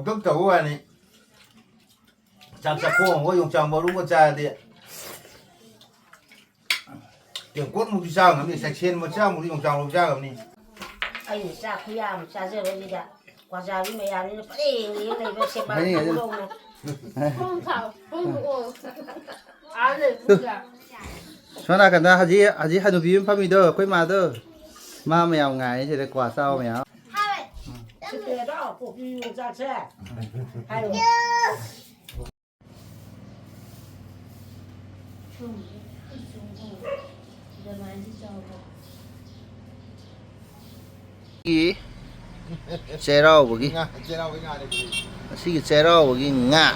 tức tấu này chạm sạc khô có dùng chạm vào đúng con trai thì tiền cốt một cái sao ngắm đi sạch sen một sao một cái dùng chạm một sao ngắm đi anh sa khuya mà sa giờ đây đã qua giờ đi mày ăn nó phải đi này nó sẽ bán không đâu này không thảo không ồ ăn được không cả Sana kana haji hanu bim phami do koi ma do ma mèo ngài thì quả sao mèo sức khỏe đó phục vụ ra xe hay rồi 이 제로 보기 제라오 với ngài này 시기 제로 보기 nga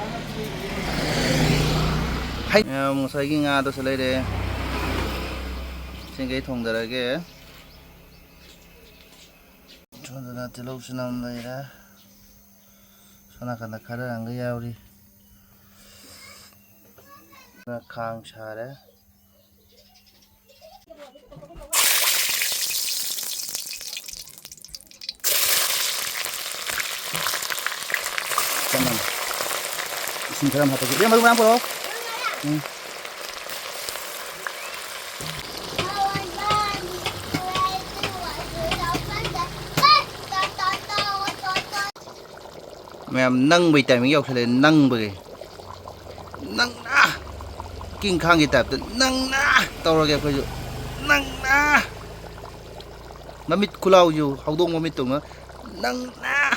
hay một sai cái nga tôi sẽ lấy đây trên cái thùng đó là cái cho nó là từ lâu năm đây đó sao nó cần khá là cái dao đi nó khang xa đấy 잠깐만 지금 사람 하다 그래 말고 안 보러 mẹ nâng bị tại mình dọc thì nâng bề nâng na kinh khang gì tập nâng na tao rồi kìa phải nâng na mà mít kulau dù học đông mà mít tụng nó nâng na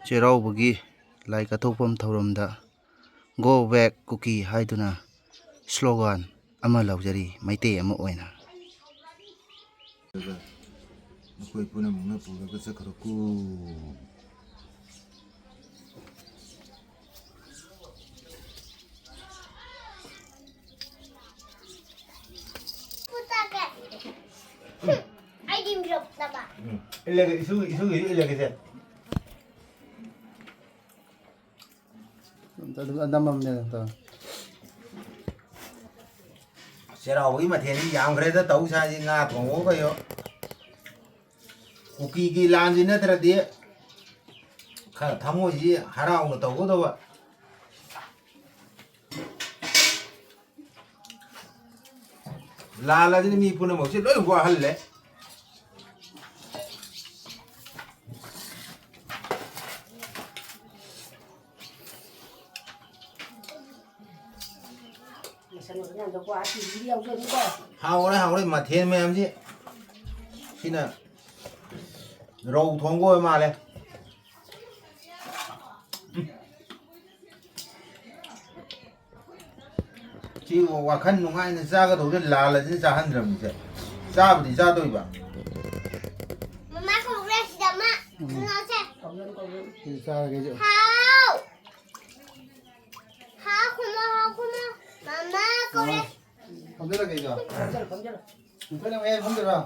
Cherau bagi lai kathopam thoramda go back cookie haiduna slogan ama laujari maite ama oina khoi puna muna pura ka sakaraku ai đi rụt ta bà ile cái isu ile cái gì andam ne ta 제라오 với mà thiền giảm cái đó tấu sai gì nga thằng ngố cái yo cookie lan gì nữa thế đi khá tham ô gì 하라고 nó tấu đó vậy là gì mi puna một chút đôi qua hal lệ hao đấy mà thiên mấy em chứ khi nào rau thong qua mà này chỉ qua khăn nung ai nên ra cái đồ cái là chỉ ra hơn rồi mình sẽ ra thì ra tôi bảo mama không ra gì đâu mà nó sẽ thì sao cái gì hao hao không mama con ra không biết là cái gì à không biết là em không được à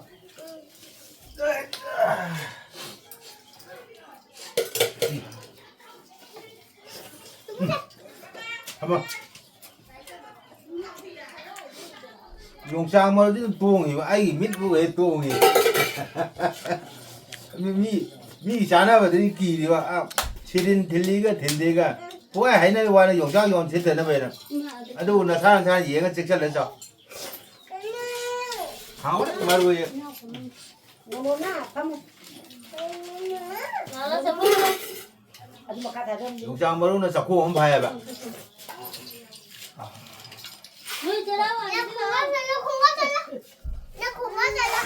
한번 용상 뭐 똥이 아이 밑부에 똥이 미 자나버들이 기리와 아 시린 들리가 된대가 뭐야 하이나 와는 용상 용 제대로 배는 아도 나 사람 얘가 직접 내서 하오래 말고 얘 너무나 밥 nó sẽ mua 아주 막 갖다 좀 용상 뭐로는 자꾸 온 봐야 봐 người chơi đâu rồi nó không có chơi đâu nó không có chơi đâu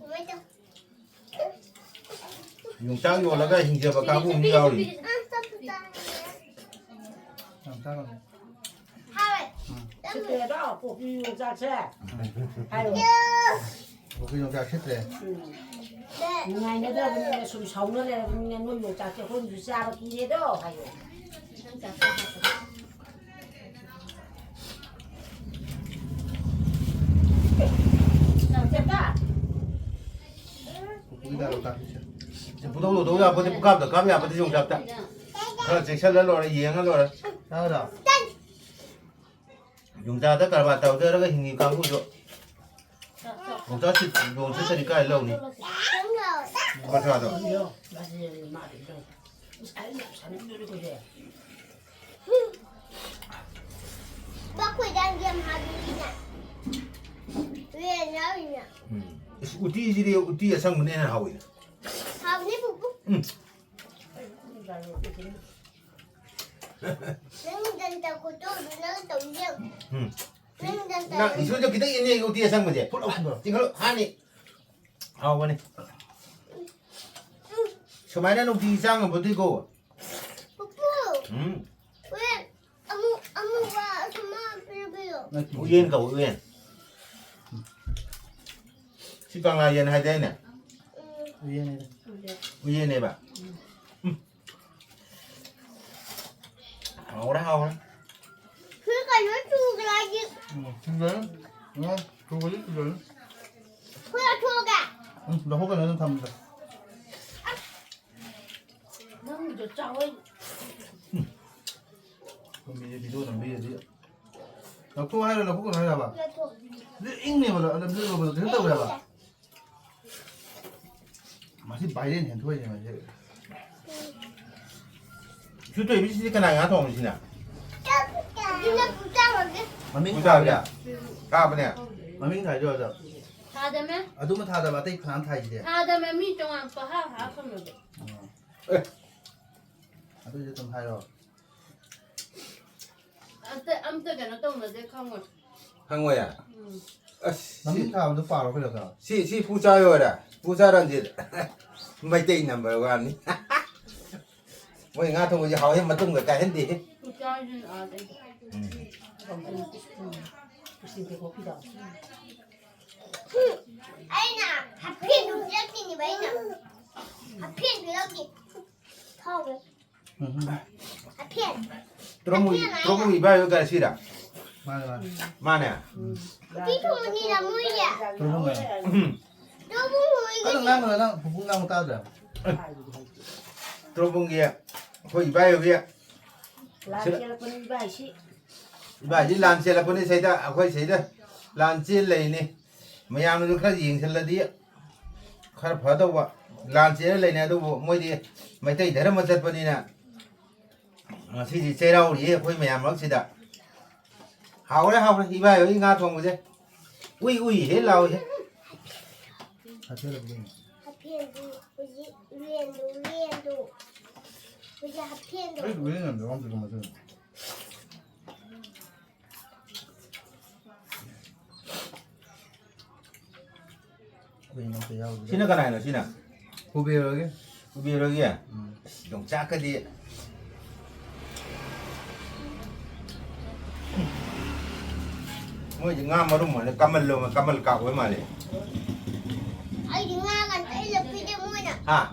mấy đâu 용상 요라가 hinja ba ka bu ni yaw ri sức khỏe đó phục vụ ra xe hay rồi cái dòng trà xếp này ngày nữa đó mình sống sống nữa là mình nuôi một chả cái con gì ra cái gì đó hay rồi 부동도 도야 아버지 부갑다 갑이 아버지 좀 잡다 그렇지 셀러로 이행하러 나오다 용자다 깔바 따오더라가 힘이 가고 줘 용자 시 용자 쓰니까 일로니 đúng rồi 맞아. 아니요. 맞아요. 말이 좀. 사는 노래 그래. Bác quỷ đang game hạt gì nè. Về nhớ gì nè. 우띠지리 우띠에 상문에는 하고 있어. Hạt ní phục bút. Nên dân tàu của tôi nó tổng riêng. Nên dân tàu. 나 이소저 기다 있네 이거 우띠에 상문제. 지금 하니. 아 원해. 처음에는 우띠 상은 못 이거. Phục bút. Về. Amu và sama bilo. 우연가 우연. 시방아 연 하야 되네. 위에 우연해 봐. 오라 하오라. Cứ nó chua cái này chứ. 그래? 그거지 그래. Cứ chua cả. 나 호가 너는 담다. 너무 저 짜고. 그럼 이제 비도는 미지. 나 통화해라 나 호가 해라 봐. Là chua. 내 잉내 봐라. 나 그거 봐도 된다고 해 봐. 맛이 많이 된 토이네 맛이. 주도 미치니까 나 가서 오시나. Nhưng nó cũng trao rồi chứ. 마밍 부자야. 가보네. 마밍 다 줘자. 다음에 아두면 타다 봐. 떼 판 타이지 돼. 다음에 미정한 거 하하 그러면 돼. 아두 이제 좀 하여. 아무튼 동네 내 강원. 한거야. 마밍 타도 빠로 그래서. 시 부자요라. 부자란지. mấy number one. Mỗi ngã thôi hầu hết mà tung người cái hết đi. 부자는 아 돼. Ấy nè, hạt phiên được rất gì vậy nè. Hạt phiên được rất gì. Thôi rồi. Hạt phiên. Tromu ibayo cái gì đó. 맞아. Mana? Tí thua như là mũi vậy. 그런 거야. Nó muốn mũi cái 그럼 나면 부분 나무 따자. Tromu kia. Thôi ibayo kia. Làm cho là con bài sĩ. Ibayo chỉ làm xe là con đi xây đó, khơi xây đó. Làm xe này nè. Mà nhà nó khá gì xem là đi. Khá phá đâu vậy. Làm xe này nè đâu mỗi đi. Mấy tay thế mà thật vậy nè. Thì xe đâu đi khơi mẹ nó xe đó. Hào đấy, ibayo đi ngã thòng cái gì. Ui hết lâu hết. 자체를 보면. hạt phiên đủ. Liền đủ. Bây giờ hạt phiên đủ. 왜 이러냐 너 지금 맞아. Xin nó cái này là xin nào? 고배열하게. Ubi kia. Dùng chắc cái gì? Mỗi ngã mà đúng mà camel cạo với mà liền. Ấy đừng nga gần đây là video mũi nè. À.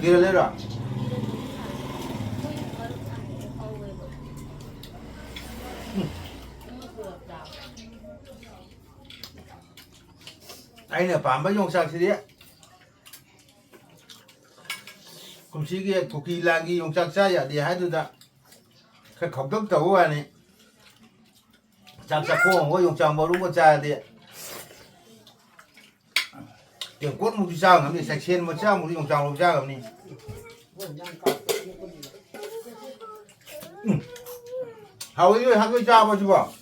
Kia lên rồi. Anh là phạm bao nhiêu sang thế đấy? Cũng chỉ cái cuộc kỳ lang cái dùng sang sai thì hai đứa ta cái khổng tốc tàu à này. Sang sa cô không có dùng sang bao đúng con trai thì tiền cốt một sao ngắm thì sạch sen một sao một dùng sang một sao ngắm đi. Hầu như hai cái sao bao nhiêu bao?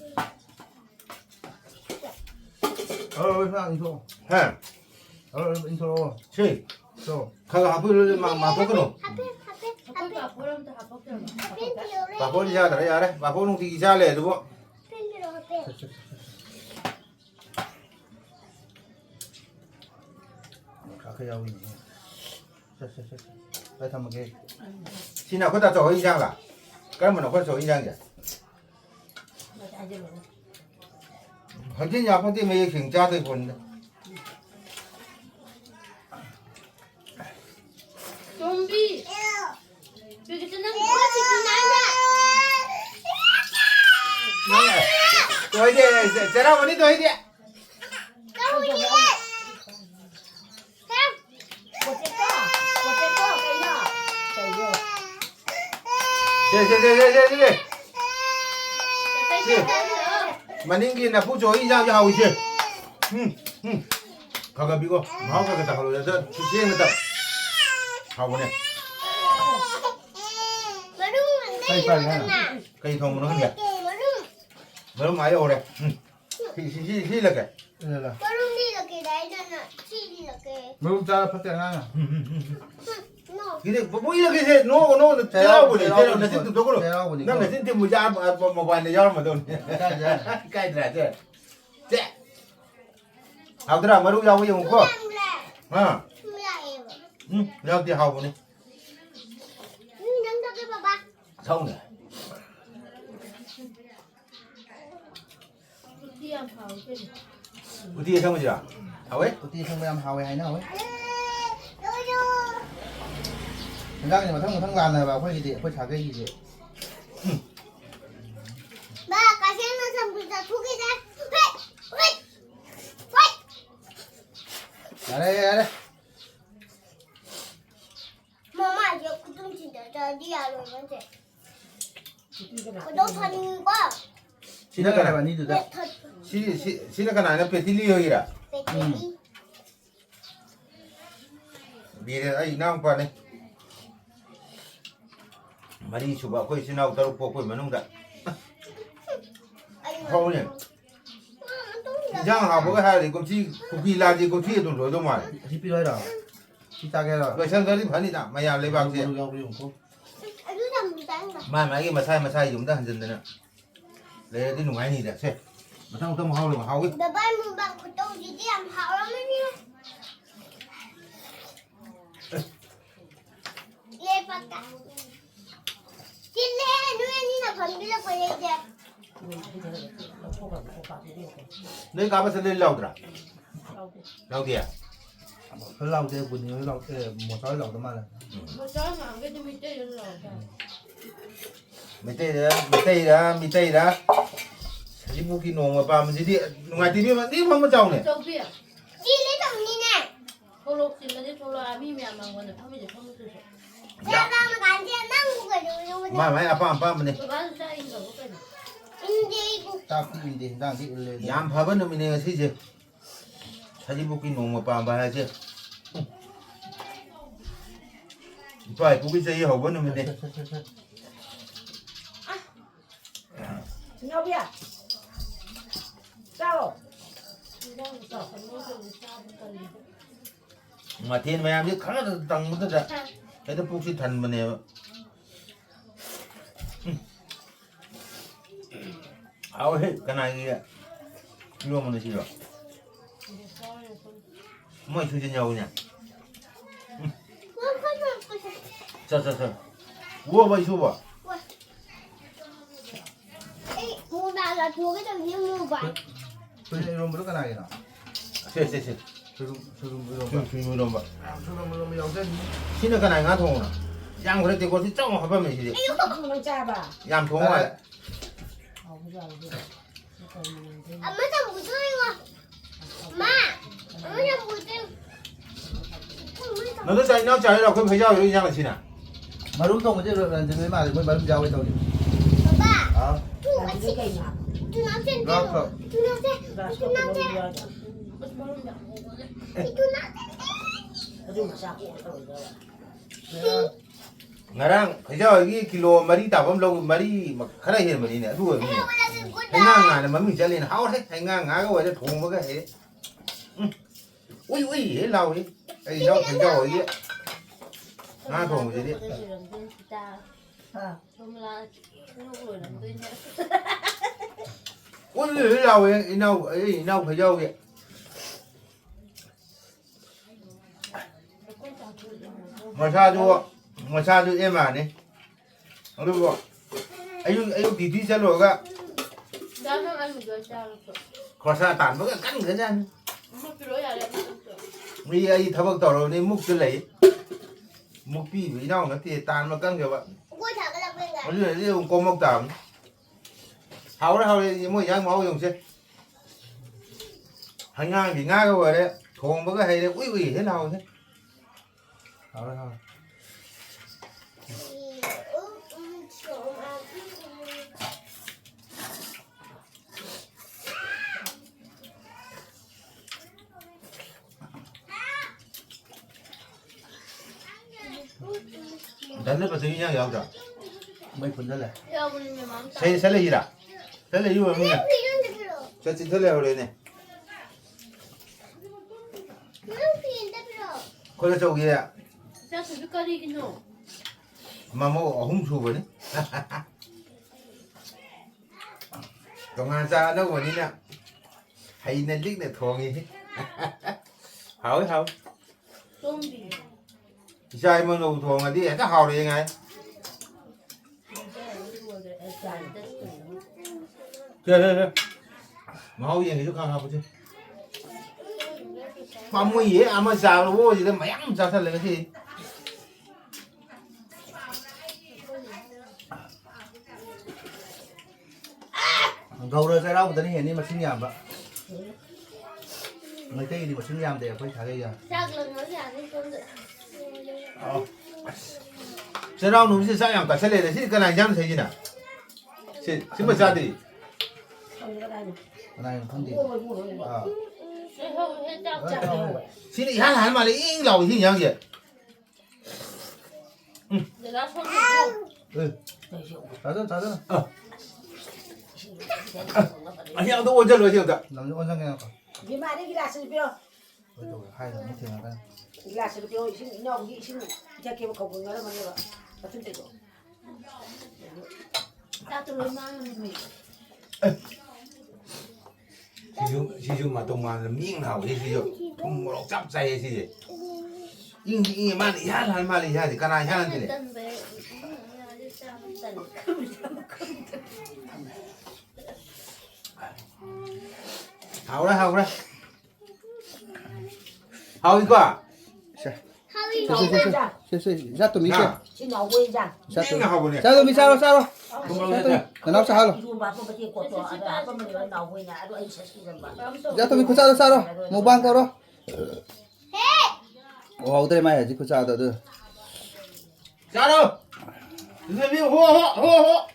형 인소. Hả? 인소. Chị, 또. khởi học với mà tốt cái nổ. Hạt phiên. 아까 보람도 합법대로. Hạt phiên nhiều đấy. Bà cô đi ra đấy à đấy, bà cô không thì ra lề đúng không? Phiên nhiều hạt phiên. 가까이 하고 있네. 빨리 한번 게. Xin nào có ta chỗ hình sang là cái mà nó có chỗ hình sang kìa. Hồi trước nhà con tìm mấy kiểm tra tôi còn 좀비. 여기 뜨는 거. tôi đi sẽ ra vào đi tôi đi. Đâu đi. Đi. Mà những kia là phụ chỗ hình sang cho hầu chứ. 가가비고 마오가 다 걸어서 주시행을 다 하고네 cây thông nó kìa mới máy ô đây thì là cái đây là Có lúc đi là cái đấy nên là chi đi là cái mấy hôm cha phát tiền ngang à no. cái này bố là cái gì nó theo của này theo là xin tụi tôi theo của nó là xin tìm một gia một vài này do mà thôi cái này chứ chứ học thế nào mà lúc đâu bây giờ không có Làm là à em giao thì học này nhắm cho cái bà ba xong rồi đi ăn pháo chứ ưu tiên xong rồi chưa học ấy tụi xong em hào hay nào ấy Đôi đôi thành ra nhưng mà thằng làm này vào phải gì phải trả cái gì ba cái xe nó xong rồi ra thu cái ra Huệ đây Mama giờ cũng tung chỉ để đi à rồi vẫn thế có đâu thân quá xin cái này bạn đi được đấy thật xin cái này nó phải thi liêu gì à về đi vì ấy nó không phải này mà đi chụp bảo khơi xin nào tao có khơi mà nông đã không nhỉ giang học cái hai thì cũng chỉ cũng đi làm gì cũng chỉ tụi rồi đâu mà thì bây giờ thì ta cái rồi rồi sang tới đi phải đi nào mày làm lấy bạc gì mà cái sai dùng ta hình dần này để đi nung ai nhỉ đấy xem mà thằng tao hao rồi mà hao cái Bà ba mình bằng của tôi gì đi làm hảo lắm đấy Lê bạc cả Xin lê nuôi như là phần bây giờ quay đây kìa đấy cá bớt lên lâu rồi lâu kìa cái lâu thế buồn nhiều lâu một tối lâu đó mà là một chó mà cái gì mình chơi rồi mày tây đó chỉ mua cái nồi mà bà mình đi ngoài thì mà đi không có trồng này châu phi à Chị lấy thằng đi nè thô lộc gì mà đi thô lộc à mi mẹ mang quần không biết gì không biết gì Ra ba mà gắn tiền năng của rồi mà mày apa mình tôi bán ra in rồi cái này Đi cũng ta cứ đi đang đi lên 얌 밥은 놈이네 세지 사진 복귀 너무 빠봐야지 이빨 복귀 저기 하고 놈이네 nhau bia sao mà thiên mày biết khá là tăng mất rồi cái đó 복귀 thần mà nè áo hết cái này kìa luôn mà nó chỉ rồi mọi thứ cho nhau nhỉ sao mua bao nhiêu bỏ mua bà là thua cái thằng như mua vậy tôi sẽ dùng cái này nào xem sử dụng dùng đồng bạc sử dụng dầu chân xin cái này ngã thùng à giang cái này có thì trong hộp mình gì không cha bà giam thùng này À mới thằng bùi chơi mà Má mới thằng bùi chơi nó chạy đâu không phải giao cho giang là xin à mà đúng không chứ rồi là mới mà mới bấm dầu cái tàu Bà là cái cây mà Chú nói trên Đó, tên rồi. Chú nói trên và Chú nói trên Chú nói dùng sao cũng rồi 나랑 그저 이게 킬로 머리 따범 로 머리 막 하나 해 머리네 누워 trên 미 Là của 행강 안에 맘이 잘리는 하오래 행강 아가 와서 돈 먹어 해 우이 해 나오이 에이 너 그저 이게 나 돈 뭐지 우이 나오이 이나오 그저 이게 mà sao cho em à này đúng không anh tí tí xe lồi cả đã nó ăn được sao có sao tản với cái cắn cái ra một kilo à đấy vì ấy thằng bác tàu rồi nên múc cái lấy múc pi với nhau nó thì tàn mà cắn kiểu vậy Cô thằng cái là bên này nó như là dùng con móc tàu háo đấy mỗi dạng máu dùng chứ hành ngang thì ngang rồi đấy thùng với cái hay đấy ui thế nào thế thôi 단데 버스 그냥 야우다. mấy phần rất là 여러분이 마음 딱. 살레이라. 살레이 뭐 그냥. 필요한데 필요. 저 진털레 그러네. 필요한데 필요. 그래 저기야. 자, 수비까지긴 해. 마모 홍수버니. 동안 자 nó còn đi nè. Hay nên liếc này thường gì. Hỏi không? 좀비. Sai mà nụ thường là đi nó hào đi ngay. Kìa. Mà hầu gì thì không học chứ. Mà mua gì á mà sao nó vô gì đó mày ăn sao lại cái gì. gầu rồi ra đâu tao hiện đi mà xin nhảm vậy người tây thì mà xin nhảm để quay thả đây à 자, 그럼 여기 안에 좀 Sao đâu nó sẽ sao làm cả xe này thì cái này nhắm thấy gì nè. Xin mà ra đi. cái này không thì à 형 해장. Xin đi hát mà lại yên lòng thì nhắm gì. 내가 손을 ừ trả rất Anh em tôi ôn chân rồi chưa ạ? làm cho con sang nghe nào vì mà đi glass đi rồi hai lần như thế nào đây glass đi xin nhau đi xin cho kêu cầu người đó mà như vậy và chúng tôi 따뜻한 마음이. Sử dụng mà tông mà miếng nào thì sử dụng không một chắp dây gì. Nhưng mà đi hát thì cái này hát thì 일단 왜 hào đấy. Hào đi qua. 하위 ra tụi mình kia xin nhau quên rằng ra Miếng nào hào này. tụi mình sao Không ra tụi nó sao rồi dù bà không có tiền của tôi bà không mình nào quên nhà tôi anh sẽ xin rằng bà ra tụi mình sao rồi một bang câu đó hầu đây mày là gì có sao được Sao đâu? Người miếng hô.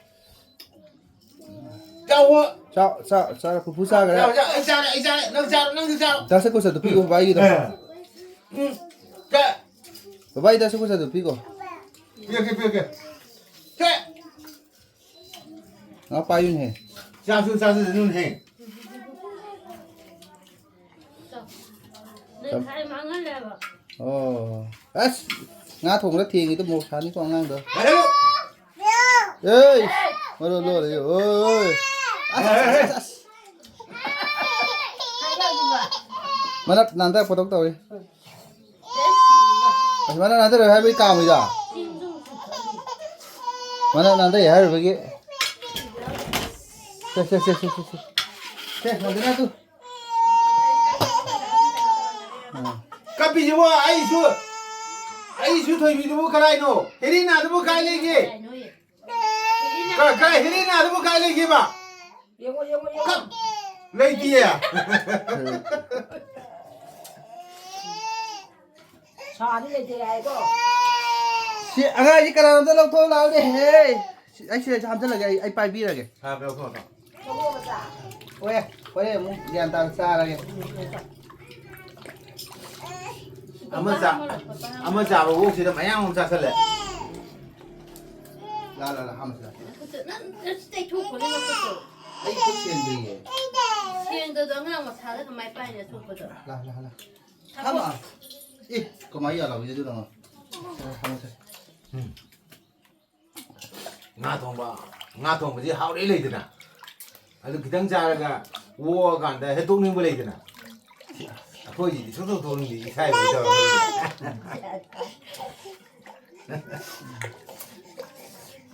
Chào sao là phú sa cái đấy anh sao đấy, nâng sao. ra sẽ có sự tụi pigo vay gì đâu Kệ. vay ra sẽ có sự tụi pigo Kìa. Kệ. nó bay như thế Sao luôn hình. 내 다리 망할래 봐. ồ ngã thùng rất thiền thì tôi một sáng đi con ngang được Đấy. ơi rồi đấy ơi mà nó nằm tại photog tao đi mà nó nằm tại rồi hai bên cào mày à mà nó nằm tại hai rồi cái thế nằm tại tu Kapi jo ai su thôi bị đâu cái nó. Helena đâu cái này kì. Cái Helena đâu cái này kì mà. Cấp. Lấy kia. sao đi lên thì ai có chị anh ơi cái nào nó lâu thôi nào đi anh sẽ làm thế là cái anh bay bi là cái À đâu không. không có mà ôi ôi muốn đi ăn tao xa là cái 아마 자 혹시 좀 마냥 자 살래. là ham sao 난 스테이크 좀 보내놓고 anh có tiền gì 시행도 그냥 뭐 사다 많이 빠이네 좋거든. là ham à 이 có mấy giờ là bây giờ được không ham sao nga thong gì hao đấy lấy thế nào. 아주 그 당자가 우와 간다 해동님 걸 lấy thế nào. 아버지 소소 도는 게 이사에 보자.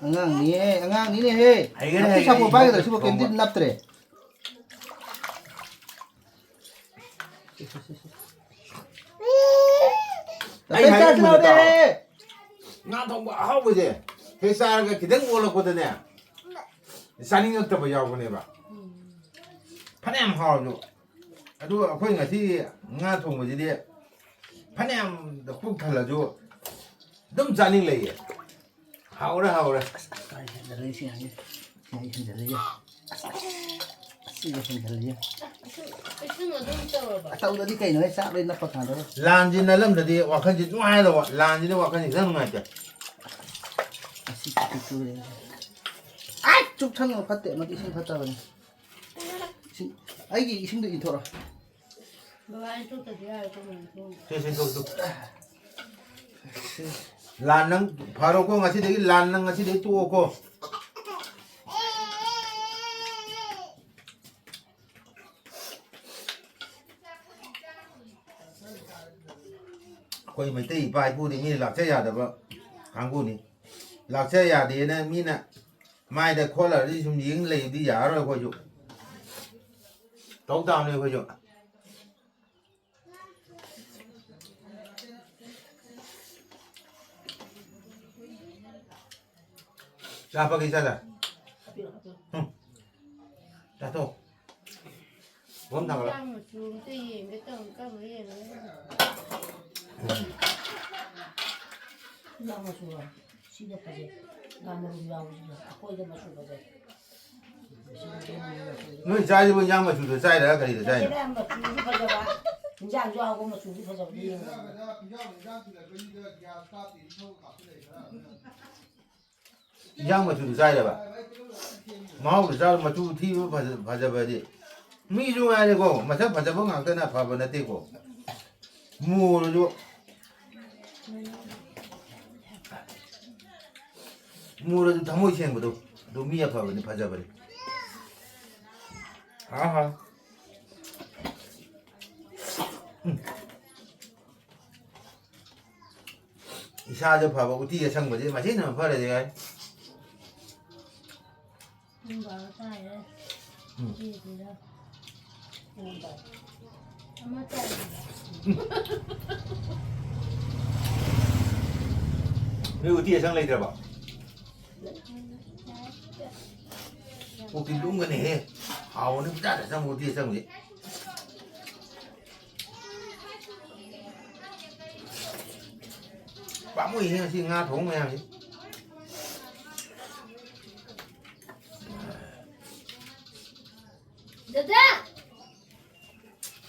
ngang ní này he cái xong một bay rồi xong một kiếm tin nắp rồi 아니, 자 나오네 nga thong 봐 하고 보지. 회사가 기댕 올랐거든요. 산ing역도 봐 야고네 봐. 파냄 하고 아주 아버지 같이 nga thong 뭐지 돼. 파냄 푹 달라줘. 너무 산ing lấy. 하오라 lấy xin này xin lấy xin lấy 신경 좀 써봐. tao đã đi cày nó hết sáp lên nắp vào thằng đó 란지는 람들이 와칸지 좋아해도 란지는 와칸지 그런 거 같아. 쭉 창문 팠대. 뭐 이신 팠다 보니. 아이기 이신도 인터라. 너안 쫓다 돼야 할 거면 또. 또 란능 바로 고 같이 되기 란능 같이 되기 또 오고 कोईไม่ตีไปพูดนี่มีหลักเสียแต่ว่าทางพูดนี่หลักเสียดีนะมีน่ะไม่แต่คนละที่ชุมยิงเลยที่ยาเราคุยอยู่ต้องตามเลยคุยอยู่จ้าปากีสถานจ้าโตผมทำอะไร 땅을 좀 떼이 몇땅 까불이 해. 나무 주라. 시대까지 나무로 나오지. 거기다 맞춘 거지. 你家里不养么就是栽的，可以的栽。 그래 뭐 주지 버져봐. 이제 안 좋아하고 뭐 주지 버져.养么就是栽的吧？毛的栽么就提不拍着拍的，没种爱的个，没才拍着不硬在那拍不那对个，木了就。木了就他没钱不都米也拍不的拍着拍的，哈哈。 一下就跑吧，我第一层我就马上能跑了的。 뭔가 따에. 이제라. 뭔가. 아마 따에. 没有第一层来点吧？我给弄个呢，好，你不咋的上我第一层的。 把木一样是牙筒那样的。 다다.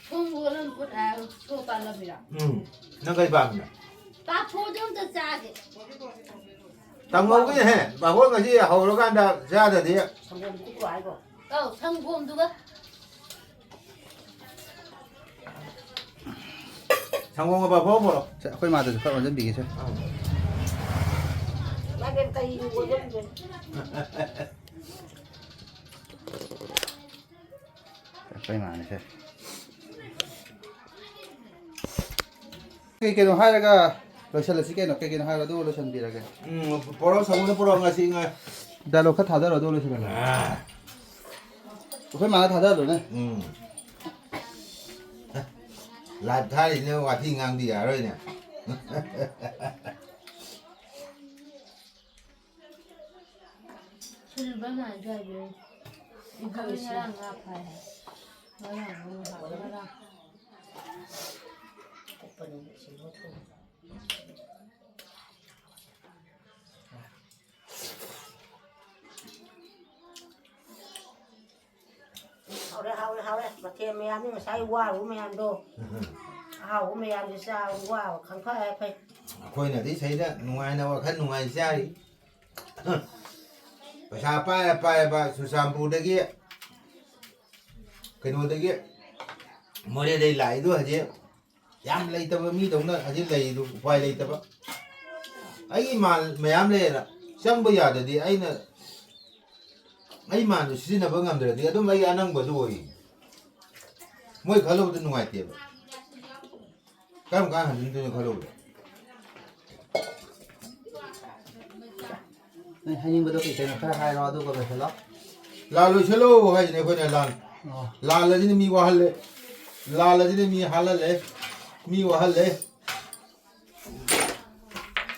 통보는 보다 초발랍니다. nó gây bằng. 밥 포장도 짜게. tao ngô cái này, bà hôn cái gì hầu nó gan đã ra rồi đi. 성공 듣고 알고. 성공 누가? 성공을 bà phố bộ. 자, 거기 맞아. 거기 완전 비기죠. 나게 까이 이거 좀. 거기 많으셔. cái nó hai cái rồi xem là cái nó cái hai là đâu rồi xem gì là cái bộ xong nó bộ ngay xin ngay. đã lo khát thả ra rồi đâu rồi xem là phải mà thả ra rồi này. Lại thay thì nó qua thi ngang đi à rồi nè. 술만 안 좋아해. 이거랑 아파요. 너랑 너무 너랑. 오빠는 지금 또. 하오래 mà thêm mẹ ăn mà sai qua của mẹ ăn đồ hào của mẹ ăn thì sao qua khăn khoai phải Khôi này thấy đó ngoài nào khăn ngoài xa đi. Bà xa bà su sampu đây kia. Cái nồi đây kia. Mới đây lạiด้วยchứ. Dám lấy tao mi đồng đó chứ lấy đủ quay lấy tao. Ấy mà mẹ ăn lấy là xong bây giờ thì ấy là ấy mà nó xin là vẫn làm được thì tôi mấy anh ăn bữa rồi. Mỗi khá lâu tôi ngoài tiệm. Cái một cái hẳn tôi khá lâu. Hay nhưng mà tôi cái nó hai lo tôi có phải lót. La lo chelo hay này coi này lan. La là gì mi qua hal. La là gì mi hal lệ. Mi qua hal lệ.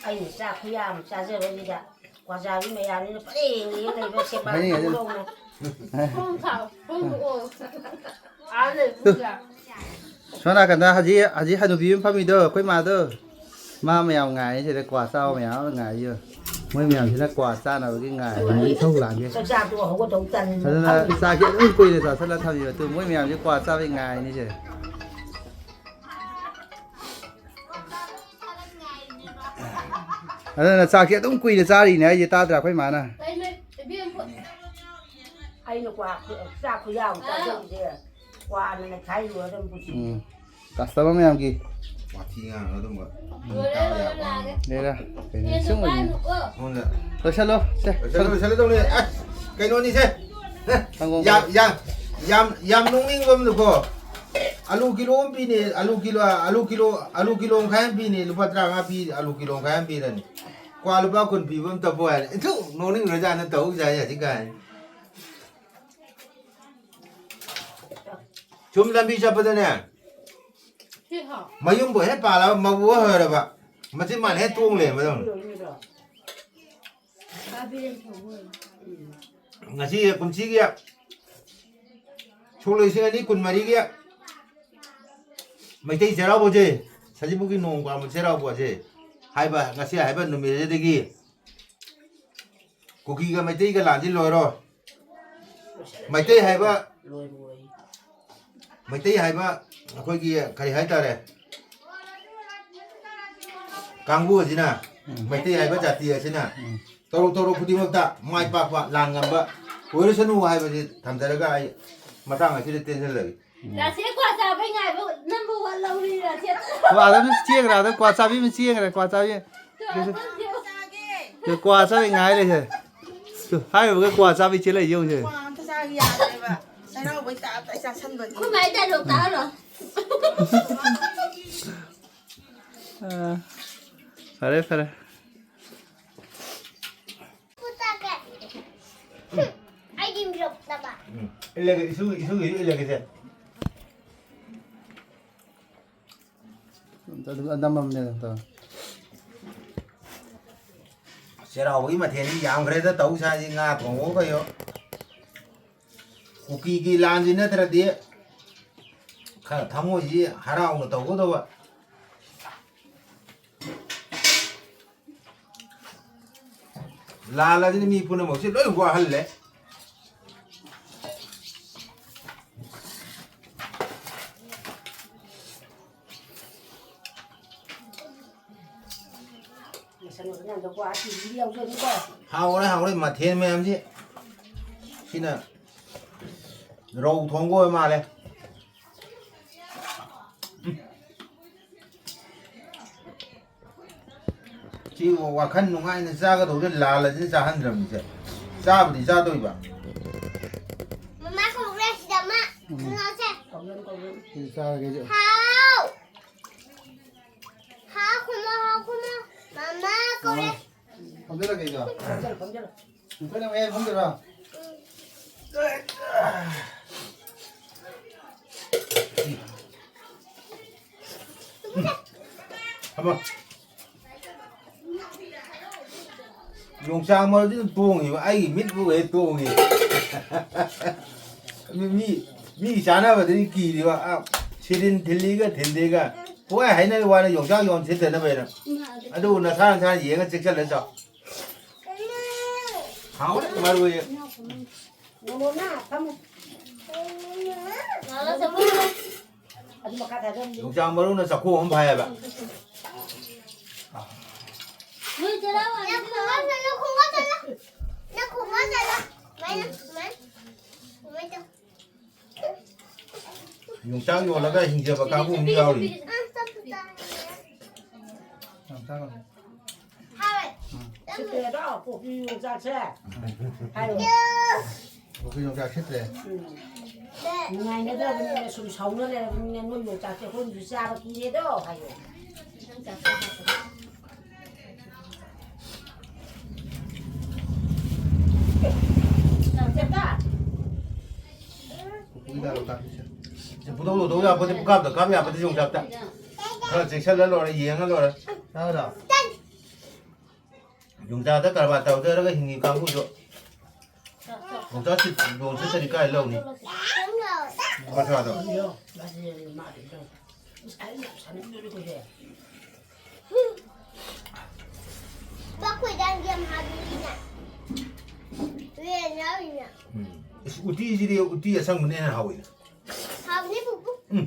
anh ra khuya mà ra giờ rồi đi qua ra với mẹ ăn nó phải đi này nó sẽ bán đủ đâu này. 콩사, 콩고. 안에 보자. Nó cần ta haji hai nụ bím pha mì đơ quay mà đơ ma mèo ngài thì là quả sao mèo ngài chưa mấy mèo thì là quả sa nào cái ngài đi thâu làm chứ Sao ra tôi không có đủ tiền. thế là sa kia quỳ để sao là tham gì từ mỗi mèo chứ quả sao với ngài như thế ꯑꯗꯨꯅ ꯆꯥꯛꯁꯦ ꯑꯗꯨꯝ ꯀꯨꯏꯅ ꯆꯥꯔꯤꯅꯦ ꯑꯩꯁꯦ ꯇꯥꯗ꯭ꯔꯥ ꯑꯩꯈꯣꯏ ꯃꯥꯅ Đây này, biết không? ꯑꯩꯅ ꯆꯥꯛ ꯈꯨꯌꯥꯝ ꯆꯥꯖꯕꯁꯦ ꯀ꯭ꯋꯥꯅ ꯈꯥꯏꯔꯨꯔ ꯑꯗꯨꯝ ꯄꯨꯁꯤ ꯀꯁꯇꯃꯔ ꯃꯌꯥꯝꯒꯤ 와티 ꯉꯥꯡ ꯑꯗꯨꯝꯕ Rồi đây rồi là cái ꯅꯦꯔꯥ tiền ꯀꯩꯅꯣ được ꯁꯨꯝ ba ꯑꯣꯏꯅꯤ được cơ. ꯍꯣꯟꯗ ꯂꯣꯏꯁꯜꯂꯣ ꯁꯦ ꯂꯣꯏꯁꯜꯂꯗꯧꯅꯤ ꯑꯁ ꯀꯩꯅꯣꯅꯤꯁꯦ ꯁꯪꯒꯣꯝ ꯌꯥꯝ ꯅꯣꯛꯅꯤꯡꯕ ꯑꯃꯅꯀꯣ ꯑꯂꯨ ꯀꯤꯂꯣ ꯑꯃ ꯄꯤꯅꯤ ꯑꯂꯨ ꯀꯤꯂꯣ ꯃꯈꯥꯏ ꯑꯃ ꯄꯤꯅꯤ ꯂꯨꯄꯥ 35 ꯄꯤ ꯑꯂꯨ ꯀꯤꯂꯣ ꯃꯈꯥꯏ ꯑꯃ ꯄꯤꯔꯅꯤ ꯀ꯭ꯋꯥ ꯂꯨꯄꯥ 10 ꯄꯤꯕ ꯑꯃ ꯇꯞꯄ ꯍꯥꯏꯔꯦ ꯏꯊꯨ ꯅꯣꯛꯅꯤꯡꯈ꯭ꯔꯖꯥꯠꯅ ꯇꯧ ꯁꯥꯏ ꯍꯧꯖꯤꯛꯀꯥꯟ ꯁꯨꯝ ꯂꯝꯕꯤ ꯆꯠꯄꯗꯅꯦ Thiệt hả? ꯃꯌꯨꯝꯕꯨ ꯍꯦꯛ ꯄꯥꯜꯂꯕ ꯃꯕꯨ ꯍꯣꯏꯔꯕ ꯃꯆꯤꯟ ꯃꯥꯟ ꯍꯦꯛ ꯇꯣꯡ ꯂꯩꯔꯝꯕꯗꯧꯅꯤ Ba viên thử rồi. ngasi kunci kia solusi ini kun mari kia mai tei serau boje saji buki nong kwa mo serau boje haiba ngasi haiba no me de gi kuki ga mai tei ga lan ji loro mai tei haiba mai tei haiba akhoi gi kari hai tare kangbu ajina mai tei haiba jati ajina toro khudimakta mai pakwa lan ngamba oirisanu haibasi thamdaraga ai matang aside tension lagi Là sẽ qua ra với ngài với number one lâu đi là sẽ. quả đó nó chiêng ra đó quả cà phê mình chiêng này quả cà phê cái quả cà phê ngay đây thôi hai cái quả cà phê chỉ là dùng thôi Không phải ta được tao rồi. phải đấy phải đấy 아이디 미럽다 봐. ilege isu ilege se đâm mầm này thôi serau gi ma theni yam gre da tau sa ji nga thongo ka yo kuki gi lan ji na tra de kha thamo ji harau no tau go do ba la la ji mi puna mo se loi gwa hal le hao đấy mà thiên mấy em chứ xin là rau thong gôi mà này chỉ qua khăn nung ai ra cái đồ cái là chỉ ra hơn rồi chứ ra thì ra tôi bảo Mama không ra gì đâu mà. Nó sẽ. thì sao cái chuyện Hao. Hao không mà. Mama con ra. không biết là cái gì à không biết đâu em không được đâu 한번 용상 뭐 똥이 아이 밑부에 똥이 미 자나버들이 기리와 아 시린 딜리가 딘데가 뭐야 하이나 와는 용상 용 제대로 배는 아주 나 사람 얘가 직접 내서 하오래 말고요 Nó sẽ mất. 용상 뭐로는 자꾸 온 봐야 봐 Ngươi chưa đâu à? Nó không có rồi đó. Nó không có rồi đó. Mấy đâu. 용상 요라가 hinja 가고 움직여리 làm sao rồi Hai. Thế đó, phụ phi ra xe. Hay rồi. có khi chúng ta chết rồi Ngày nữa đó, mình sụp sống nữa này, mình nuôi một chả cái con gì ra và kia đó, hay rồi. 부동도 노래 아버지 부갑다 갑이 아버지 용 잡다 그래 직설을 놓으라 이행을 놓으라 나오다 용자다 깔바 따오더라가 힘이 가고 줘 용자 치 용자 쓰니까 일로니 Đúng rồi. 맞아 맞아 Nhiều, là gì mà để đâu. Sáng đưa đi về. Bác Quỳ đang game hai đứa nè. Về nhớ gì nè. 우띠지리 우띠에 상문에는 하고 있어 Học đi phục vụ. 응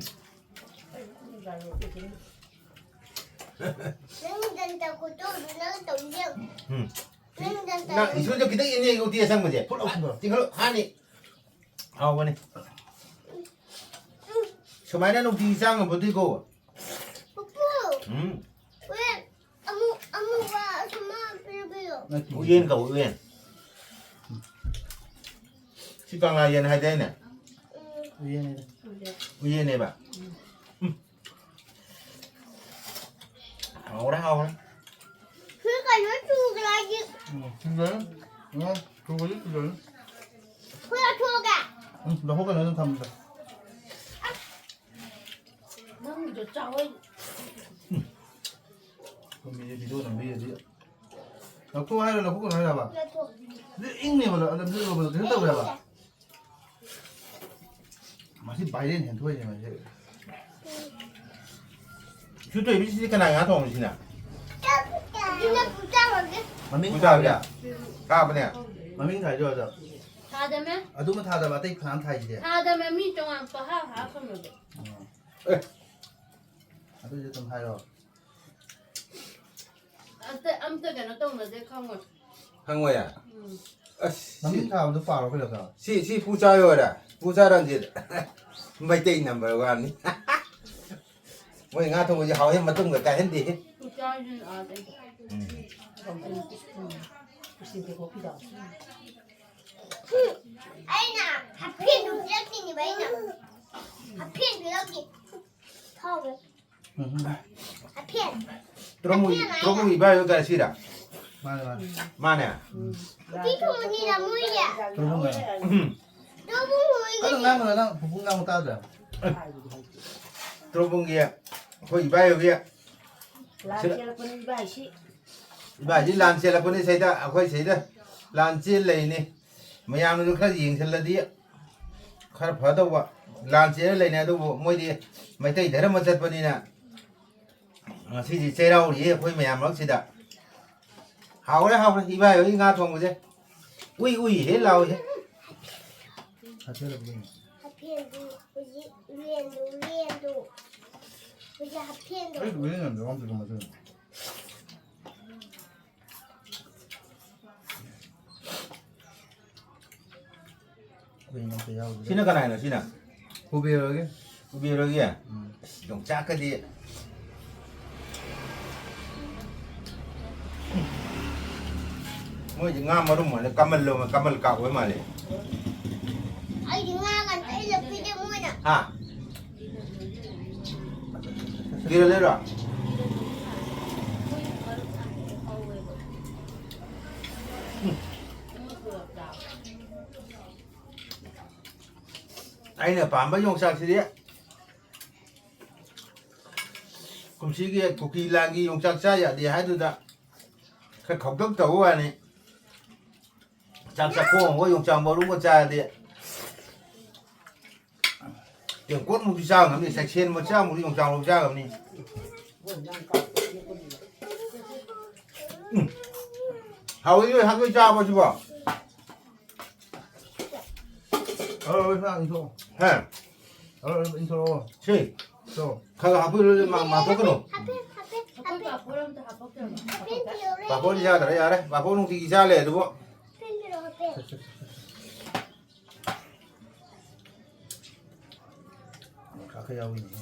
Đứng 된다고 또 누나가 동생. 응. 는 된다. 나 이소 저 기다 있네 이거 뒤에 산 거지. 풀 없은 거. 이거 하니. 아 원해. 그만해 놓고 이상은 못 이거. 뽀뽀. 응. 왜 아무가 정말 빌빌어. 우연 가 우연. 식당 아이는 해야 되네. 위에 우연 해봐. 오라 하오라. 그러니까 유튜브 라지. 그래? 응. 그거지 그래. 그래 들어가. 응. 나 호가 너는 담다. 너무 저 짜고 그럼 이제 비도는 위에지. 나 그거 하려 나 호가 하려 봐. 그래 들어. 잉네 보다 나 그거 보다 했다 그래 봐. 맛이 많이 낸 토이지 맛이. 주도 비시니까 나가 통신아. 진짜 부자거든. 마밍 부자야. 가보네. 마밍 잘 줘서. 다 되면 아두면 타다 봐. 떼 판 타이지. 다 되면 미정한 거 하하 그러면 돼. 아두 이제 좀 하려. 암때는 똥을 강을. 한거야. 마밍 타도 빠로 그래서. 시 부자요라. 부자란지. mấy number one. Mỗi ngã thôi giờ hỏi mà tung được cái hết đi. 부자는 아 돼. 아이나 하필 누적이니 왜이나 하필 누적이 더워 하필 Tromu ibayo cái gì đó. 맞아. Mana? 비통이라 물이야 그런 거야. 너무 그럼 나는 나 부분 나무 따자. Tromu kia. Thôi ibayo kia. 란치를 보내지 마시. Ibayo làm xe là con đi xây ta, khơi xây ta. Làm xe này nè. Mà làm nó khá gì thật là đi. Khá phá đâu ạ. Làm xe này nè đâu mỗi đi. Mày thấy thế mà rất bận nè. Thì gì xe đâu đi khơi mày làm nó xe đã. Hào đấy, ibayo đi ngã thòng rồi. Ui hết lâu chứ. 같이 해라 부분. 하필 위엔도 우리 하필도 그래도 왜냐면 내가 엄청 맞아. 왜냐면 또 야우. Xin nó cái này là xin à? 고비하게. Ubi kia. Dùng chắc cái gì. Mỗi gì ngam mà đúng mà camel cạo với mà đi. 아이 링아가 때려 비대 뭐냐 À. Kia lên rồi. Anh là phàm bao nhiêu sang xí đấy. Cũng xí kia cuộc kỳ lang kia dùng sang xa vậy thì hai đứa ta. Cái khẩu tức tấu à này. Sang xa cô không có dùng sang bao đúng con trai thì. Tiếng cốt một cái sao ngắm thì sạch sen một sao một dùng sang một sao ngắm đi. Hầu như hai cái sao bao nhiêu bảo. 형 인소. Hả? 인소. Sì. 또. Khờ học cái mà có cái nổ. 아빠가 보람도 아빠가 하필 비오래 Bà cô đi ra đấy đấy. Bà cô không thì ra lề đúng không? 하필 비오 하필 카페 야우 있네.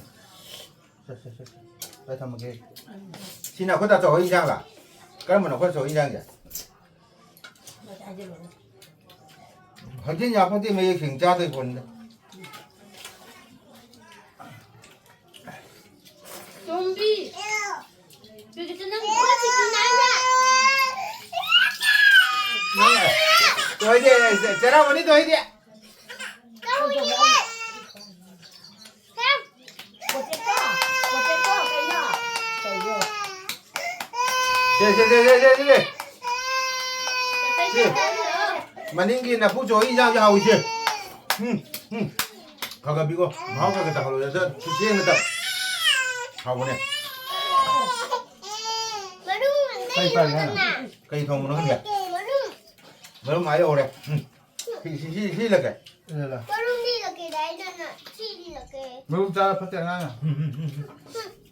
빨리 한번 게. Xin nào có ta chỗ in sang là. Cái mà nó có chỗ in sang vậy. Hồi trên nhà có tiền mấy kiểm tra thôi còn. 좀비 여기 있잖아. Tôi đi, chờ đâu mà đi tôi đi. Đi. Mà nên kia là phụ chỗ in sang cho hầu chứ. Khờ bị cô, máu cái tập rồi đó, chú xe người tập. Hầu này, cây thông nó hết. Mới máy ô này. Thì là cái. 이래라. 버lun이 이렇게 날잖아. 치 이렇게. 매운 짜 파티 안 하냐?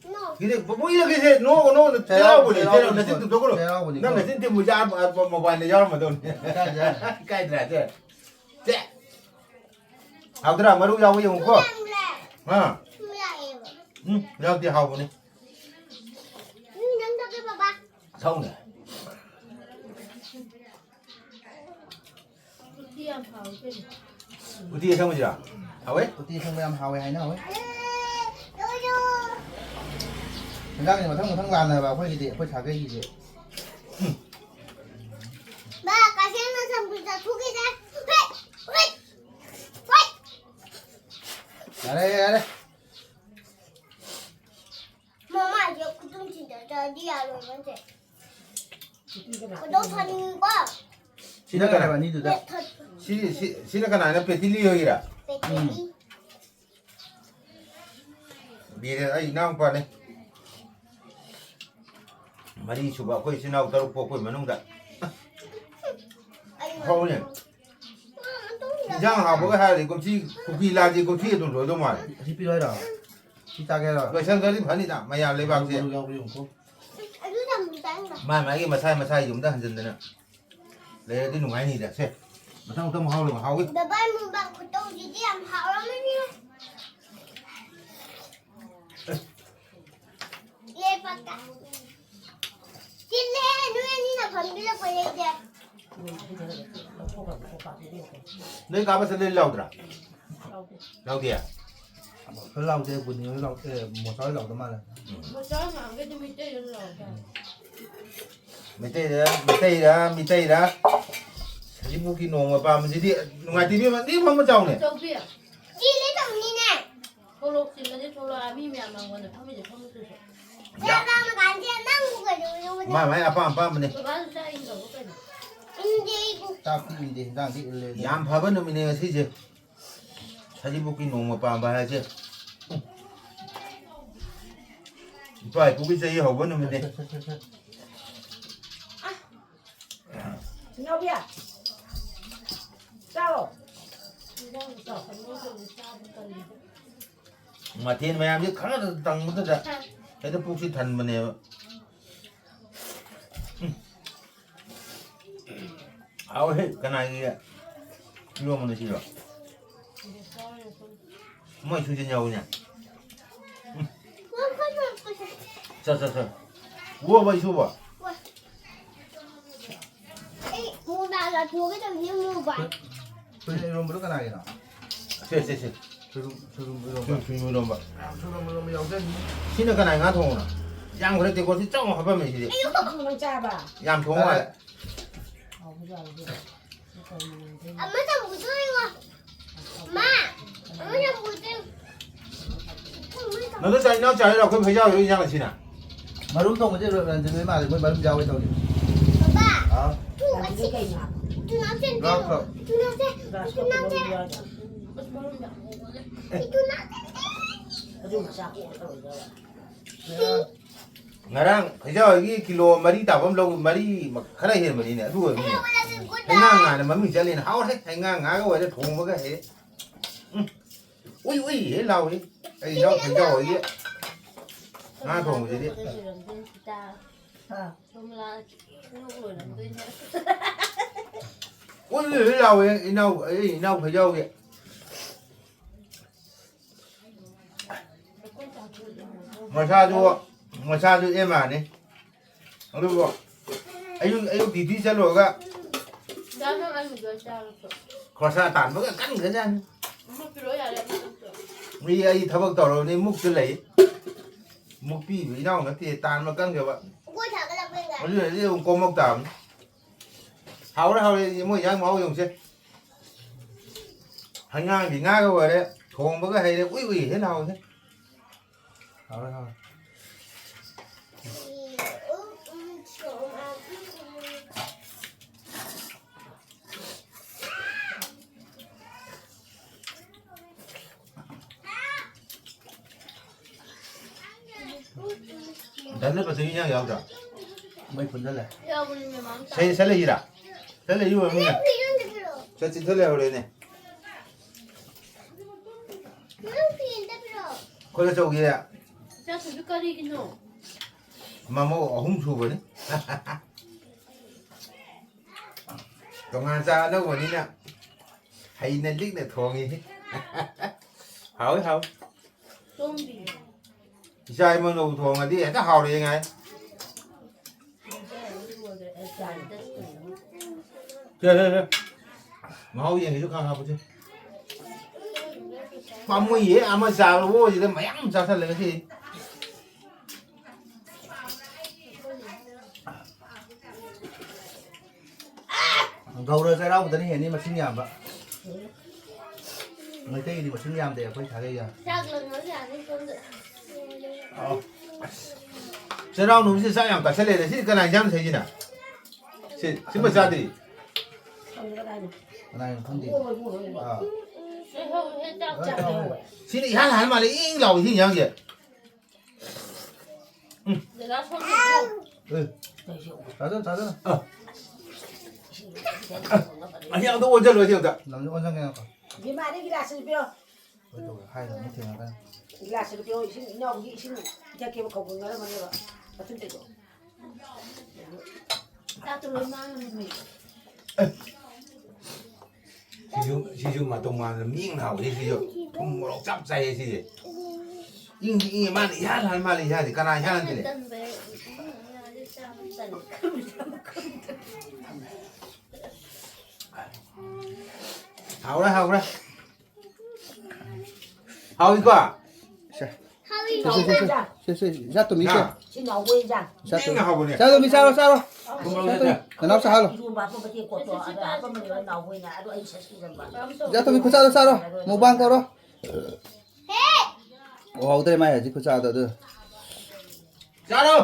너. 근데 뭐 이렇게 해 노 제라고 돼 제라 나 진짜 도그로 제라고 보니까. 나 진짜 무자 모바일에 열면 돈 자, 까이드라 제 하우드라 마루 야고 용 거. 아. 몰라요. 응. 여기 하고네. 남자들 봐봐. 서운해. Tiêm vào cái 어디에 성우지라? 하왜? tí không em hào hay nào ấy. 너도. Ra cái mà thằng làm này vào phải gì phải xả cái gì. 나 가시는 선부터 두개다. 왜? Ra đây. 엄마 이제 구동 진짜 저기야 로런데. 너 타는 거. Xin cái này bạn đi từ đâu? 시내가 나는 베틸리 여기라. 배터리. 미래 아이 나온 거네. 말이 주바 거기 지나고 따로 뽑고 있는다. 서운해. 이장 하고가 하리 곰치 쿠키라지 곰치에 돈 줘도 말. Xin pi rồi. Xin ta cái rồi. 그 생각이 반이다. 마야 레방세. 마이 마사이 좀다 한전데나. 레디 누가이니다. 세. 마상 또 하고 하고. 너 발문 방 구동 지지 안 하라면요. 얘 바까. 진래 누에니나 번빌려 보내자. 너 가면서 내 라우드라. 라우디야. Cái lau chơi buồn nhiều lau một sói lau tao mà. một chó mà cái đi mình chơi rồi. 밑에다. 사진북이 농어 밤지디 누가 TV 니 보면 자오네. Châu Việt. 진래 정리네. Thô xin là thô là mi mẹ mà người không biết không được. 내가 가면 간지 난국을 요거. 마이 아빠네. Tôi bán ra in đầu cái này. 이제 이거. Tao cái gì thì đang đi lên. 얌 밥은 놈이네 세지. 사진북이 농어 밤 봐야지. 이빨 고기 세이 하고 놈이네. Nhau bia. Sao? Đang đỏ phần ngô rồi sao không cần gì. 마틴 마야미 카라도 땅 묻어다. 애들 북시 단문에. 아우 해 까나기야. 이거 뭐는 싫어. 뭐 주제냐고 그냥. 자자자. 우와 봐 이거 봐. 뭐 나가 저기 좀 너무 봐. Tôi luôn bữa cái này nè. 쎄쎄쎄. Tôi luôn 좀 주무런 봐. luôn yêu cái. 신의 까나기 가 통나. 양 그럴 때 거기 좀 하면 이제. Không cha bà. 양 통화. 엄마 좀 무서워. 엄마. 엄마 좀 무서워. 너도 잘 나올 줄 알아. 그 회장 여기 장을 치나. Mà đúng không chứ rồi là từ mà mới bấm dao với tôi. 아빠. Đó. Làm gì cây nào? 두 남친. Đó rồi. 두 남친. Ra 두 số 남친. của 두 남친. Dùng sao cũng rồi. 나랑 회장 여기 킬로 머리 따범 로 머리 막 하나 해 머리네. 누구 해? 행강가는 맘이 잘리는 하오래. 행강가가 왜 동무가 해? 응. 우이 해 나오니. 이 형 회장 여기. 나 동무지. Không là không rồi làm tôi nhé. 우이 해 나오니. 이 나오 회장 여기. 마사주 에마네. 그리고 아유 디디셀로가 Ra nó ăn được sao rồi. 거사 단보가 깐 거잖아. Một cái đối là đẹp. 이 아이 타박 떨어니 묵들래. 묵비 이 나온 것이 단만 깐 거 봐. 뭐 작으라 그런가? 원래 이제 꼬먹담. 하오래 뭐 양마오 용세. 한강 빙하가 그래. 동버가 해래 우이 해 나오세. Đó thôi. 단내 벌써 그냥 여기다. Mấy phần rất là. Yêu mình mày mắm 살레이라. 살레 이거 뭐냐? 이런데 필요. 저 찐털레 그러네. 이런데 필요. 거기 저기야. 자, 수비까지기노. 마모 어흥 수버니 동안 싸다 보니냐 하이는 릭네 통이 하우 좀비. 이사이면 오고 통하디 해다 하우리 ngay kìa mà hậu gì chút hàng chứ mà mua gì à mà sao vô gì đó mày ăn sao lên cái gì gầu rồi ra đâu tao hiện đi mà xin nhảm vậy người tây thì mà xin nhảm để phải thả đây à Chắc là nó giả đi con được. sẽ đâu nó sẽ sao nhảm cả sẽ lên thì cái này nhắm thấy gì nè xin mà sao đi cái này không gì à Thế thôi, thế chắc chắn. xin đi hắn mà lại yên lòng thì nhắm gì Để nó không được. trả nữa anh em tôi ôn chân rồi chưa ạ làm cho con sang nghe nào Vì mà đi glass đi biểu. hai rồi như thế nào đây glass đi biểu xin nhau nghĩ xin chắc kêu không có mà nữa. Bắt chân được. Ta tôi lấy mang mình. sử dụng mà tông mà miếng nào thì sử dụng không một chắp dây gì nhưng mà đi hát mà đi hát thì cái này hát gì Tân về. Tân. hậu đấy hậu đi qua ra tụi mình xem Xin nào quên rằng. ra tụi hậu này sao rồi mình sao rồi nó sao rồi Dù bà không có tiền của tôi, à, có mình là nào quên nhà, tôi anh sẽ xin rằng bà. ra tụi mình sao rồi một bang câu đó hậu đây mày chỉ có sao được ra đâu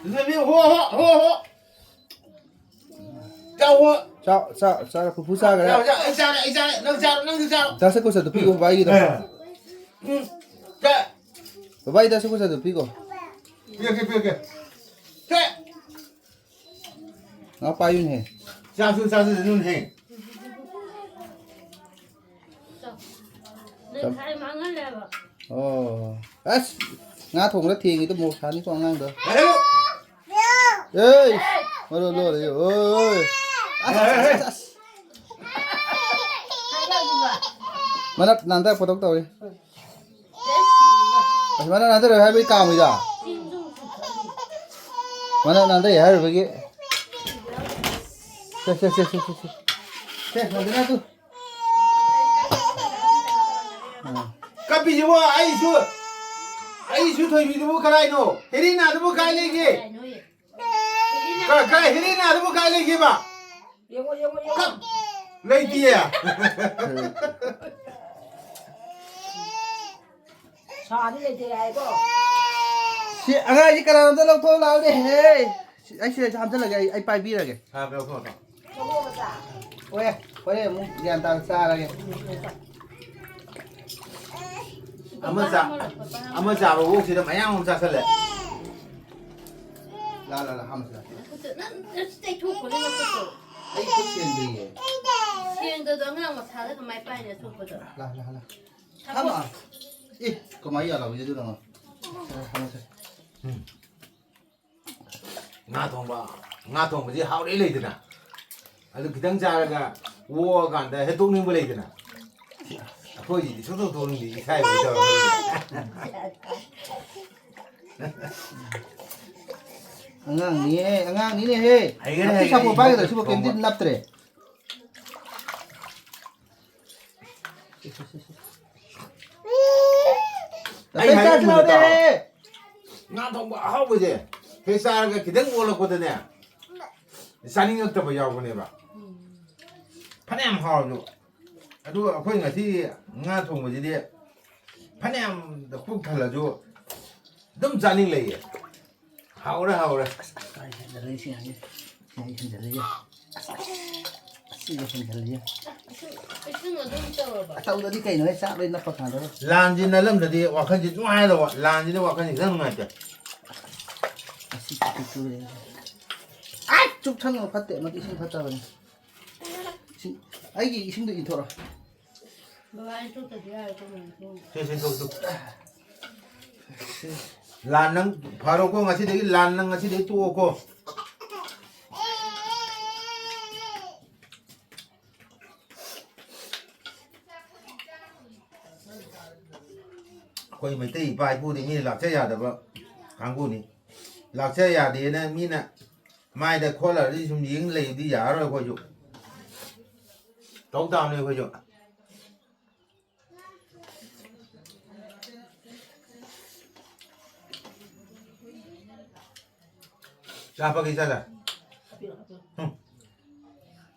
đừng biết hô sao là phụ sao cái sao đấy anh sao đấy nâng sao ta sẽ có sự pico vai gì đâu cái vai ta sẽ có sự pico kia cái nó bay như thế sao sư luôn hè Để khai mang nó lên vào. ồ ngã thùng rất thiền thì tôi một tháng đi con ngang được đấy ơi mà rồi đấy ơi mà nó nằm tại photog tao đi mà nó nằm tại rồi hai bên cào mày ra mà nó nằm tại hai rồi cái xe làm thế nào tu cái gì vậy ai chú thôi bị đâu cái này nó Helena đâu cái này kì cái Helena đâu cái này kì mà cấp lấy kia Sao đi lên thế này cô? chị anh ơi chị cần làm sao lâu thôi nào đi anh sẽ làm sao là cái anh bay bi là cái à đâu không Không mua mà cả. ôi quay đây muốn gian tao xa là cái 아마 자로 혹시 많이 안 잡살래 là ham sao Nó sẽ thu của nó có anh có tiền gì tiền từ đó ngang mà tháo cái máy bay này thu của đó. là ham à 이 có mấy giờ là bây giờ đâu ngà thong gì hao đấy lấy được nè 아주 그 당자가 우어간다 해동님 걸 lấy được nè thôi gì số 돈은 gì sai bây giờ ngang ní này he sao một bao giờ sao một kiếm tiền nắp đấy 아니, 자 들어오네 ngà thong bảo hao bây giờ 회사가 기대 올랐거든요 산ing역도 봐 야고 내봐 파냄 하고 아주 거기 같이 ngà thong 뭐지 돼 파냄도 푹 달라줘 너무 산ing래 하오라 lấy xin này xin lấy xin lấy cái xương nó đông chờ bà. tao đi cày nó hết sáp lên nó phật hàng đó 란지나 럼들이 와칸지 좋아해도 란지는 와칸지 그런 거 같아 쭉 창을 팠대 막 이신 팠다 그래 아이기 이신도 인터라 Bà anh chút tới ai cho mình thu. 세세도 ꯂꯥꯟ ꯅꯪ ꯐꯥꯔꯣꯀꯣ ꯉꯁꯤꯗꯒꯤ ꯂꯥꯟ ꯅꯪ ꯉꯁꯤꯗꯒꯤ ꯇꯣꯛꯑꯣꯀꯣ ꯑꯩꯈꯣꯏ ꯃꯩꯇꯩ ꯏꯄꯥ ꯏꯄꯨꯗꯤ ꯃꯤꯅ ꯂꯥꯛꯆ ꯌꯥꯗꯕ ꯀꯥꯡꯕꯨꯅꯤ ꯂꯥꯛꯆ ꯌꯥꯗꯦꯅ ꯃꯤꯅ ꯃꯥꯏꯗ ꯈꯣꯠꯂꯒꯗꯤ ꯁꯨꯝ ꯌꯦꯡ ꯂꯩꯕꯗꯤ ꯌꯥꯔꯔꯣꯏ ꯑꯩꯈꯣꯏꯁꯨ ꯇꯧ ꯇꯥꯕꯅꯤ ꯑꯩꯈꯣꯏꯁꯨ ꯆꯥꯄꯒꯤ ꯆꯥꯗ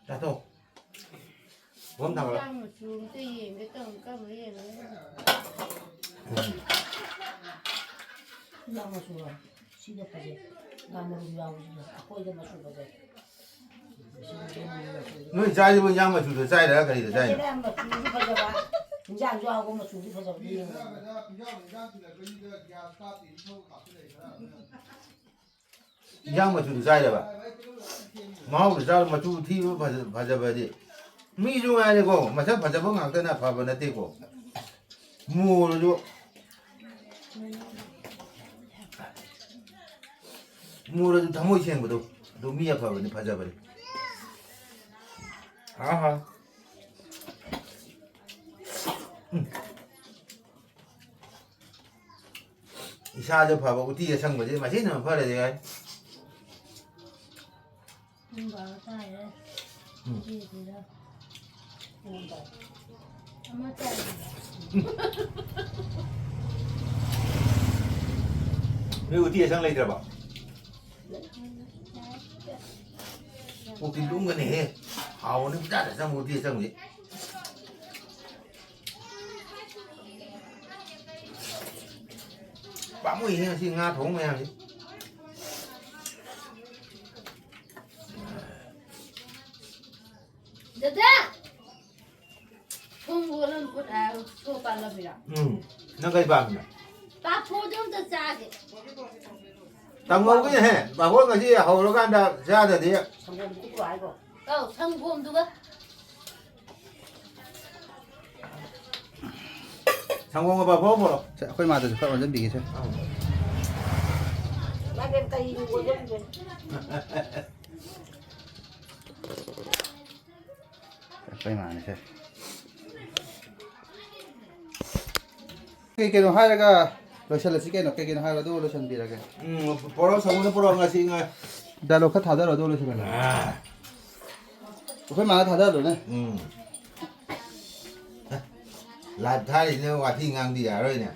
ꯆꯥꯊꯣꯛ ꯒꯣꯝ ꯊꯥꯡꯒꯠꯂꯣ ꯆꯥꯡ ꯃꯆꯨ ꯑꯝꯇ ꯌꯦꯡꯒꯦ ꯇꯧꯅꯤ ꯀꯔꯝꯕ ꯌꯦꯡꯉꯒ ꯌꯥꯝ ꯃꯆꯨꯔꯣ ꯁꯤꯗ ꯐꯖꯩ ꯉꯥꯃꯔꯨ ꯌꯥꯎꯕꯁꯤꯅ ꯑꯩꯈꯣꯏꯗ ꯃꯆꯨ ꯐꯖꯩ ꯅꯣꯏ ꯆꯥꯏꯁꯤꯕꯨ ꯏꯟꯖꯥꯡ ꯃꯆꯨꯗ ꯆꯥꯏꯔ ꯀꯔꯤꯗ ꯆꯥꯏꯅꯣ ꯃꯆꯨꯁꯨ ꯐꯖꯕ ꯏꯟꯖꯥꯡꯁꯨ ꯍꯥꯎꯕ ꯃꯆꯨꯁꯨ ꯐꯖꯕ ꯌꯦꯡꯉꯣ ꯏꯟꯖꯥꯡ ꯃꯆꯨꯗ ꯆꯥꯏꯔꯕ ꯃꯍꯥꯎꯗ ꯆꯥꯕ ꯃꯆꯨ ꯊꯤꯕ ꯐꯖꯕꯗꯤ ꯃꯤꯁꯨ ꯉꯥꯏꯔꯦꯀꯣ ꯃꯁꯛ ꯐꯖꯕ ꯉꯥꯛꯇꯅ ꯐꯕ ꯅꯠꯇꯦꯀꯣ ꯃꯨꯔꯁꯨ ꯃꯨꯔꯁꯨ ꯊꯃꯣꯏ ꯁꯦꯡꯕꯗꯣ ꯑꯗꯨ ꯃꯤ ꯑꯐꯕꯅꯤ ꯐꯖꯕꯅꯤ ꯍꯥ ꯏꯁꯥꯁꯨ ꯐꯕ ꯎꯇꯤ ꯑꯁꯪꯕꯁꯦ ꯃꯁꯤꯅ ꯐꯔꯗꯤ ꯌꯥꯏ ꯅꯣꯏ 우티 예상 레이더봐. 우티 lun가네. 하오는 짜자 우티 예상이. 바무 이행 시 nga thủng mày gì? Dada. Không vừa lên phút cô bạn là gì ạ? Nó gây bằng nè. Ba phố trong ta ra kì. Tầm ngô cái này, bà hôn cái gì hầu nó gan đã ra rồi đi. 성공 꼭 알고. 성공 누가? 성공을 봐 보고. 자, khơi mà từ khơi 완전 비기세. 나 bên tay của dân bên. khơi mà này xem. cái nó hai cái rồi xem là cái nó cái nó hai là đâu rồi xem đi là cái. 보러 성공을 보러 가시 인가. đã lúc khách thả ra rồi đâu rồi xem là. khơi mà thả ra rồi này. Làm thay nó qua thi ngang đi à rồi nè.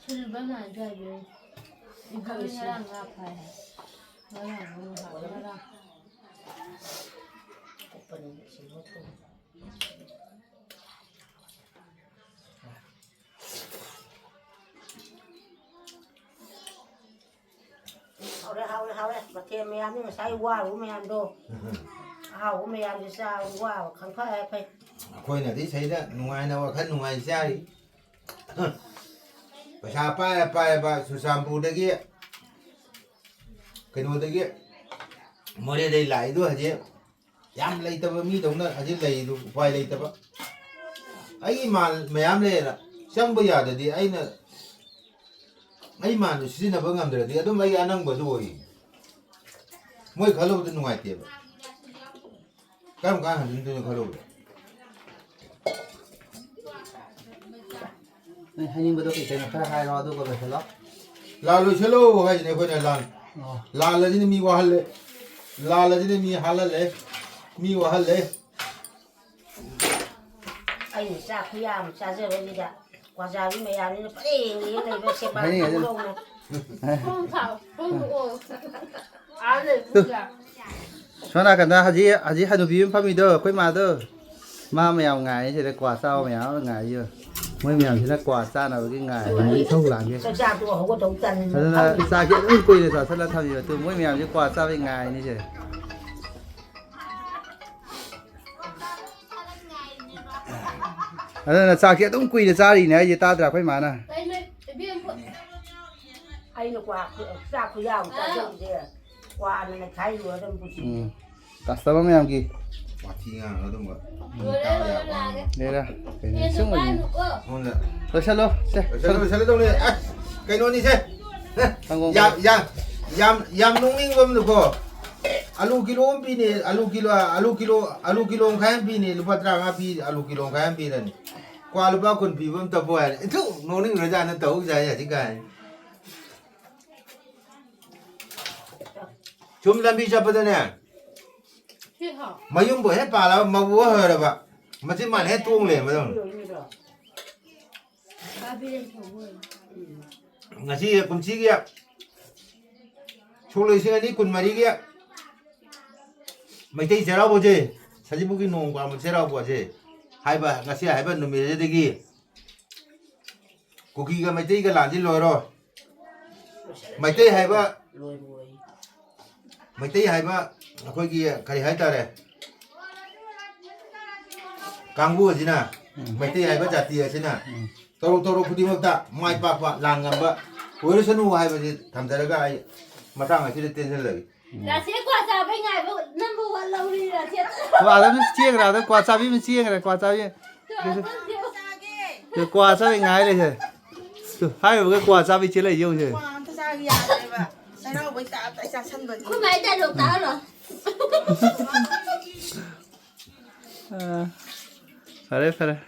술ban 안 좋아요. 이거랑 아파요. 너랑 너랑 오빠는 지금 또. 하오래 마태 매암이 사이 와로 매암도 하오 매암이 사 와 강파에 파 Khôi này thấy thấy đó, ngoài nào khăn ngoài xa đi. Bà sa pa su sampu đây kia. Cái đồ đây kia. Mới đây lại đó hả Yam lấy tập mi đồng đó, hả lấy đồ phải lấy tập. Ấy mà mày am lấy là, chẳng bao giờ thì ấy là ấy mà nó xin là vẫn làm được thì đó mấy anh ăn bữa rồi. Mỗi khẩu lâu thì ngoài tiệm. Cái một cái hàng thì khẩu lâu. Hai nhưng mà tôi cái nó hai lo tôi có phải lắm. La lo chelo hay này khôi này lan. La là gì mi wahal le. La là gì mi halal le. Mi wahal le. anh sa khuyam sa giờ đây đã qua ra với mày ăn nó phải này về xem bao lâu này không thảo không ồ à rồi không là cho nên cần ta haji hanu bim pha mi đơ khơi mà đơ ma mèo ngày thì là quả sao mèo ngày chưa mấy mèo thì là quả sa nào cái ngày đi sâu làm kia sao ra tôi không có đấu tranh cho nên là sa kia ưng quỳ rồi sao là tham gì từ mỗi mèo chứ quả sao với ngày như thế cho nên là sa kia ưng quỳ là sa gì này gì ta đã khơi mà nè đây này biết anh nó qua ra khuyam sa giờ gì qua này thấy rồi đâu có gì cắt sao mèo kia wathi nga nó đúng rồi นี่นะเป็น Nhìn ซึ่ง được มัน ba được cơ. ngon rồi เราชัดเลยใช่ sao đâu này cái nó đi xe Thằng con yam nung ning bom được không alu kilo pi ni alu kilo khai pi ni lupa terang pi alu kilo khai pi ni qua lupa kun pi bom tập boy itu nung ning raja nó tahu saya sih kan chum lambi siapa tu ni Thiết hả? mayung boy hết pa lah mau buah ada pak masih mana hết tuang le macam Ba bên thổ người. ngasih kunci dia chulai sih ni kun mari dia mai tei serau boje saji buki nong kwa mo serau boje hai ba ngasih hai ba numi je degi kuki ga mai tei ga lan ji loi ro mai tei hai ba lùi lùi mai tei hai ba akhoi gi kai hai ta re kangbu ji na mai tei hai ba jati ji na toro khudi mak ta mai pa pa lang ngam ba oi sanu hai ba ji tham jara ga ai matang ai ti tension lagi Là sẽ qua ra bên ngày number one lâu đi là sẽ. ว่าแล้วมันเชี่ยงแล้วแต่กว่าซาบิมันเชี่ยงเลยกว่าซาบิ คือกว่าซาบิง่ายเลยใช่ให้มันก็กว่าซาบิเชื่อเลยยุ่งใช่ Wow, ta sao gà này bà? Sao đâu bị tạo tại sao xanh bệnh? Không phải ta được tao rồi. ไปเลย